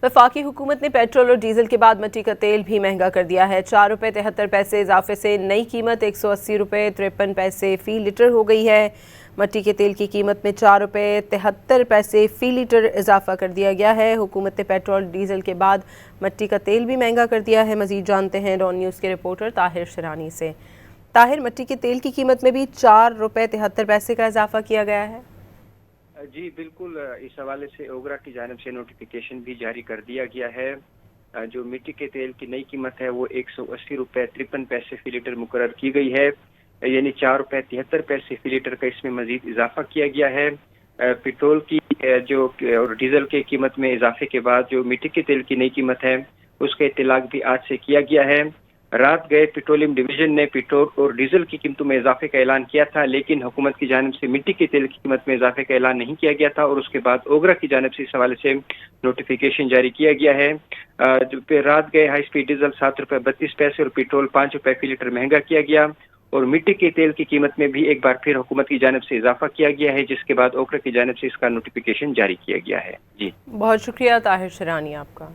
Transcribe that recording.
वफाकी हुकूमत ने पेट्रोल और डीजल के बाद मट्टी का तेल भी महंगा कर दिया है। 4 रुपये 73 पैसे इजाफे से नई कीमत 180 रुपये 53 पैसे फ़ी लीटर हो गई है। मट्टी के तेल की कीमत में 4 रुपये 73 पैसे फ़ी लीटर इजाफा कर दिया गया है। हुकूमत ने पेट्रोल डीजल के बाद मट्टी का तेल भी महंगा कर दिया है। मज़ीद जानते हैं डॉन न्यूज़ के रिपोर्टर ताहिर शरानी से। ताहिर, मट्टी के तेल की कीमत में भी 4 रुपये 73 पैसे का इजाफा किया गया है। जी बिल्कुल, इस हवाले से ओगरा की जानिब से नोटिफिकेशन भी जारी कर दिया गया है। जो मिट्टी के तेल की नई कीमत है वो 180 रुपये 53 पैसे फी लीटर मुकर्रर की गई है, यानी 4 रुपये 73 पैसे फी लीटर का इसमें मजीद इजाफा किया गया है। पेट्रोल की जो और डीजल की कीमत में इजाफे के बाद जो मिट्टी के तेल की नई कीमत है उसका इत्तलाक भी आज से किया गया है। रात गए पेट्रोलियम डिवीजन ने पेट्रोल और डीजल की कीमतों में इजाफे का ऐलान किया था, लेकिन हुकूमत की जानिब से मिट्टी के तेल की कीमत में इजाफे का ऐलान नहीं किया गया था और उसके बाद ओगरा की जानिब से इस हवाले से नोटिफिकेशन जारी किया गया है। रात गए हाई स्पीड डीजल 7 रुपये 32 पैसे और पेट्रोल 5 रुपये फी लीटर महंगा किया गया और मिट्टी के तेल की कीमत में भी एक बार फिर हुकूमत की जानिब से इजाफा किया गया है, जिसके बाद ओगरा की जानिब से इसका नोटिफिकेशन जारी किया गया है। जी बहुत शुक्रिया ताहिर शरानी आपका।